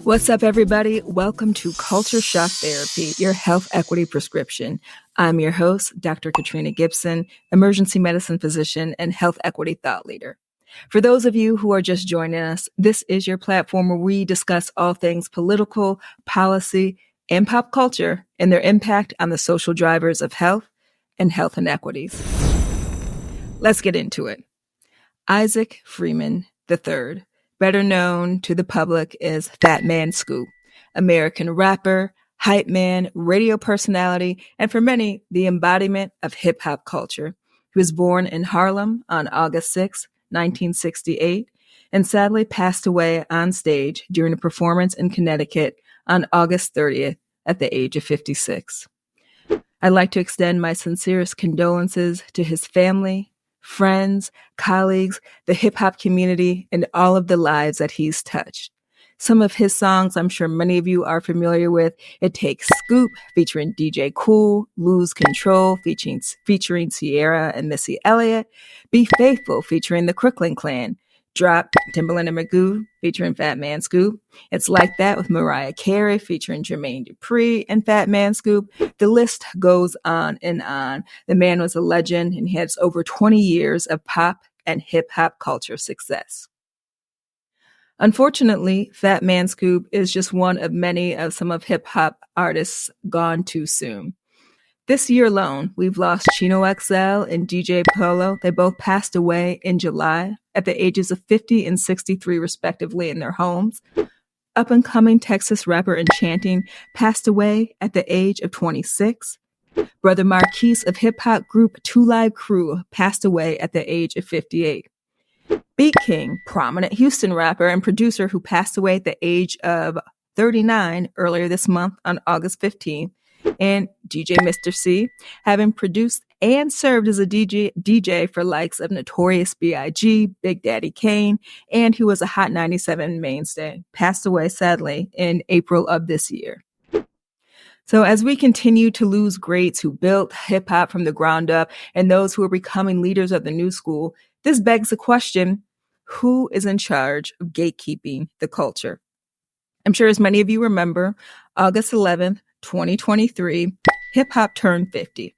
What's up, everybody? Welcome to Culture Shock Therapy, your health equity prescription. I'm your host, Dr. Katrina Gipson, emergency medicine physician and health equity thought leader. For those of you who are just joining us, this is your platform where we discuss all things political, policy, and pop culture and their impact on the social drivers of health and health inequities. Let's get into it. Isaac Freeman III, better known to the public as Fat Man Scoop, American rapper, hype man, radio personality, and for many, the embodiment of hip-hop culture. He was born in Harlem on August 6, 1968, and sadly passed away on stage during a performance in Connecticut on August 30th at the age of 56. I'd like to extend my sincerest condolences to his family, friends, colleagues, the hip-hop community, and all of the lives that he's touched. Some of his songs I'm sure many of you are familiar with. It Takes Scoop, featuring DJ Kool, Lose Control, featuring Sierra and Missy Elliott, Be Faithful, featuring the Crooklyn Clan, Drop, Timbaland and Magoo, featuring Fat Man Scoop. It's Like That with Mariah Carey, featuring Jermaine Dupri and Fat Man Scoop. The list goes on and on. The man was a legend, and he has over 20 years of pop and hip-hop culture success. Unfortunately, Fat Man Scoop is just one of many of some of hip-hop artists gone too soon. This year alone, we've lost Chino XL and DJ Polo. They both passed away in July at the ages of 50 and 63, respectively, in their homes. Up-and-coming Texas rapper Enchanting passed away at the age of 26. Brother Marquise of hip-hop group Two Live Crew passed away at the age of 58. Beat King, prominent Houston rapper and producer who passed away at the age of 39 earlier this month on August 15th. And DJ Mr. C, having produced and served as a DJ for likes of Notorious B.I.G., Big Daddy Kane, and who was a Hot 97 mainstay, passed away sadly in April of this year. So as we continue to lose greats who built hip-hop from the ground up and those who are becoming leaders of the new school, this begs the question, who is in charge of gatekeeping the culture? I'm sure as many of you remember, August 11th, 2023, hip-hop turned 50.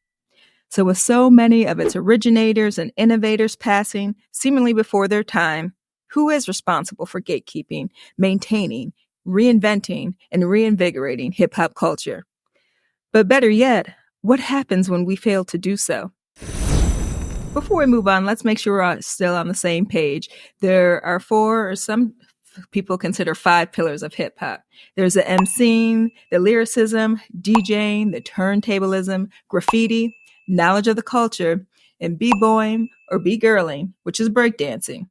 So with so many of its originators and innovators passing, seemingly before their time, who is responsible for gatekeeping, maintaining, reinventing, and reinvigorating hip-hop culture? But better yet, what happens when we fail to do so? Before we move on, let's make sure we're still on the same page. There are four, or some people consider 5 pillars of hip hop. There's the MCing, the lyricism, DJing, the turntablism, graffiti, knowledge of the culture, and b-boying or b-girling, which is breakdancing.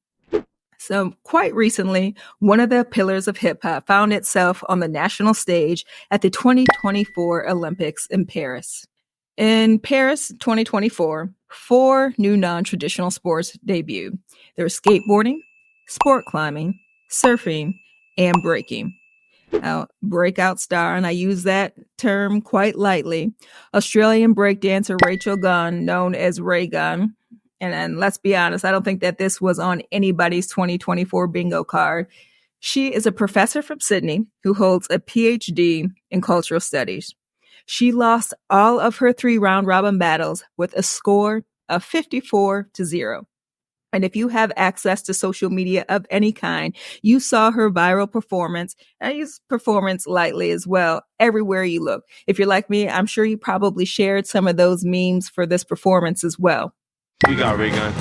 So quite recently, one of the pillars of hip hop found itself on the national stage at the 2024 Olympics in Paris. In Paris 2024, 4 new non-traditional sports debuted. There was skateboarding, sport climbing, surfing, and breaking. Now, breakout star, and I use that term quite lightly, Australian breakdancer Rachel Gunn, known as Ray Gunn. And let's be honest, I don't think that this was on anybody's 2024 bingo card. She is a professor from Sydney who holds a PhD in cultural studies. She lost all of her 3 round-robin battles with a score of 54-0. And if you have access to social media of any kind, you saw her viral performance. I use performance lightly as well, everywhere you look. If you're like me, I'm sure you probably shared some of those memes for this performance as well. We got Ray Gunn.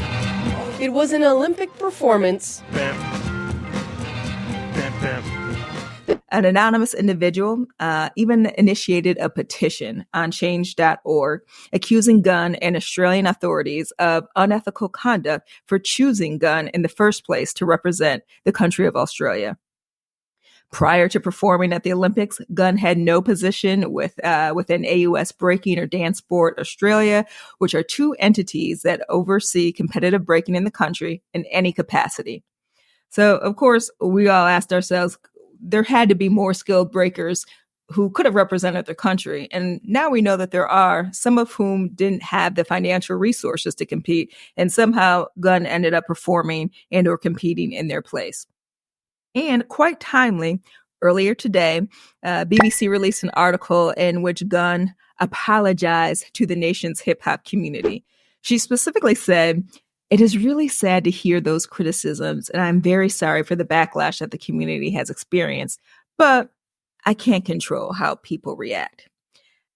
It was an Olympic performance. Bam. Bam, bam. An anonymous individual even initiated a petition on change.org accusing Gunn and Australian authorities of unethical conduct for choosing Gunn in the first place to represent the country of Australia. Prior to performing at the Olympics, Gunn had no position within AUS Breaking or Dance Sport Australia, which are 2 entities that oversee competitive breaking in the country in any capacity. So, of course, we all asked ourselves, there had to be more skilled breakers who could have represented their country. And now we know that there are, some of whom didn't have the financial resources to compete. And somehow Gunn ended up performing and or competing in their place. And quite timely, Earlier today, BBC released an article in which Gunn apologized to the nation's hip hop community. She specifically said, "It is really sad to hear those criticisms, and I'm very sorry for the backlash that the community has experienced, but I can't control how people react."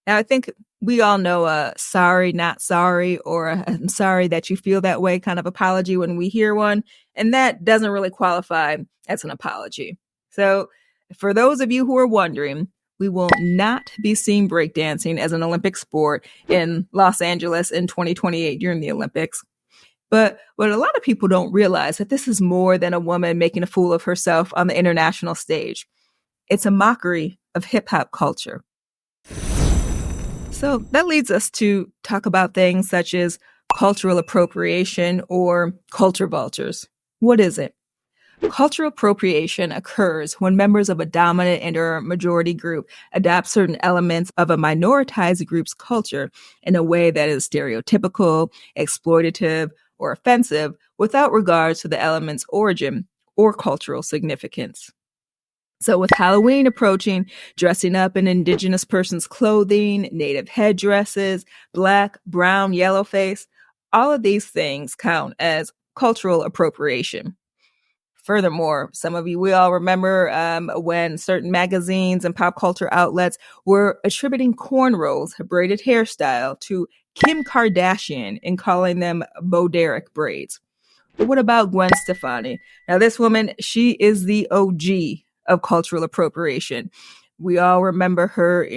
Now, I think we all know a sorry, not sorry, or a I'm sorry that you feel that way kind of apology when we hear one. And that doesn't really qualify as an apology. So, for those of you who are wondering, we will not be seeing breakdancing as an Olympic sport in Los Angeles in 2028 during the Olympics. But what a lot of people don't realize that this is more than a woman making a fool of herself on the international stage. It's a mockery of hip hop culture. So that leads us to talk about things such as cultural appropriation or culture vultures. What is it? Cultural appropriation occurs when members of a dominant and or majority group adopt certain elements of a minoritized group's culture in a way that is stereotypical, exploitative, or offensive without regard to the element's origin or cultural significance. So with Halloween approaching, dressing up in indigenous person's clothing, native headdresses, black, brown, yellow face, all of these things count as cultural appropriation. Furthermore, some of you, we all remember when certain magazines and pop culture outlets were attributing cornrows, a braided hairstyle, to Kim Kardashian and calling them Bo Derek braids. But what about Gwen Stefani? Now, this woman, she is the OG of cultural appropriation. We all remember her,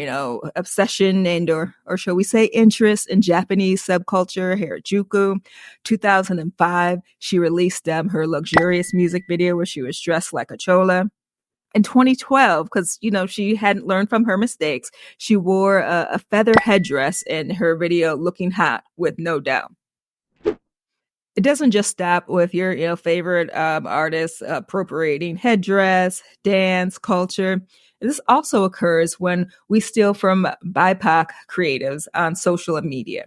obsession and or shall we say interest in Japanese subculture, Harajuku. 2005, she released her luxurious music video where she was dressed like a chola. In 2012, because, she hadn't learned from her mistakes, she wore a feather headdress in her video Looking Hot with No Doubt. It doesn't just stop with your favorite artists appropriating headdress, dance, culture. This also occurs when we steal from BIPOC creatives on social media.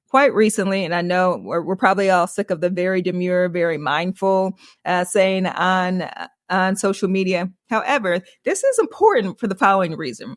Quite recently, and I know we're probably all sick of the very demure, very mindful saying on social media. However, this is important for the following reason.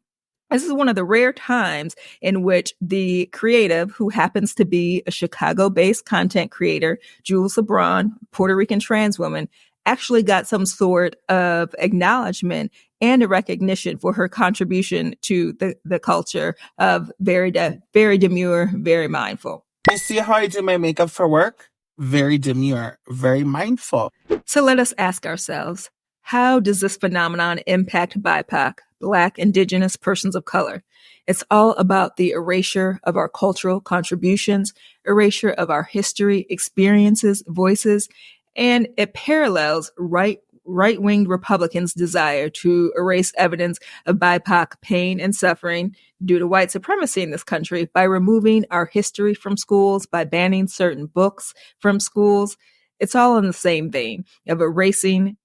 This is one of the rare times in which the creative, who happens to be a Chicago-based content creator, Jules LeBron, Puerto Rican trans woman, actually got some sort of acknowledgement and a recognition for her contribution to the culture of very demure, very mindful. You see how I do my makeup for work? Very demure, very mindful. So let us ask ourselves, how does this phenomenon impact BIPOC, Black, Indigenous persons of color? It's all about the erasure of our cultural contributions, erasure of our history, experiences, voices, and it parallels right-wing Republicans' desire to erase evidence of BIPOC pain and suffering due to white supremacy in this country by removing our history from schools, by banning certain books from schools. It's all in the same vein of erasing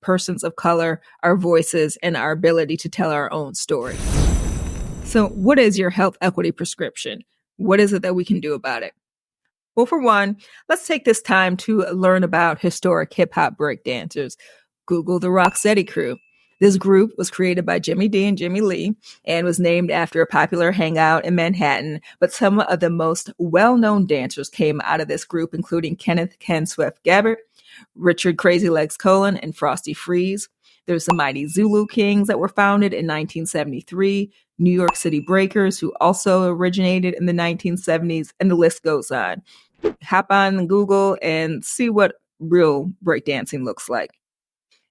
persons of color, our voices, and our ability to tell our own story. So what is your health equity prescription? What is it that we can do about it? Well, for one, let's take this time to learn about historic hip-hop breakdancers. Google the Rocksteady Crew. This group was created by Jimmy D and Jimmy Lee and was named after a popular hangout in Manhattan. But some of the most well-known dancers came out of this group, including Kenneth Ken Swift Gabbert, Richard Crazy Legs Colon, and Frosty Freeze. There's the Mighty Zulu Kings that were founded in 1973, New York City Breakers, who also originated in the 1970s, and the list goes on. Hop on Google and see what real breakdancing looks like.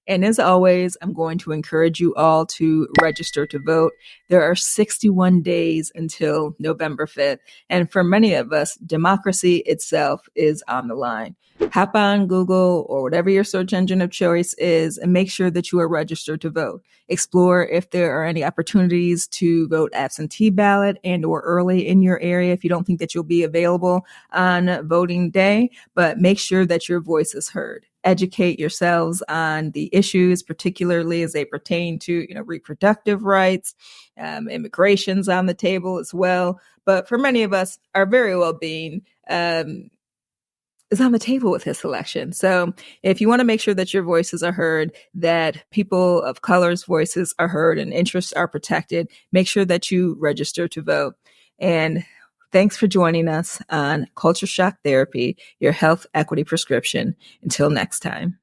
And as always, I'm going to encourage you all to register to vote. There are 61 days until November 5th. And for many of us, democracy itself is on the line. Hop on Google or whatever your search engine of choice is and make sure that you are registered to vote. Explore if there are any opportunities to vote absentee ballot and or early in your area if you don't think that you'll be available on voting day, but make sure that your voice is heard. Educate yourselves on the issues, particularly as they pertain to, reproductive rights, immigration's on the table as well. But for many of us, our very well-being, is on the table with his selection. So if you want to make sure that your voices are heard, that people of color's voices are heard and interests are protected, make sure that you register to vote. And thanks for joining us on Culture Shock Therapy, your health equity prescription. Until next time.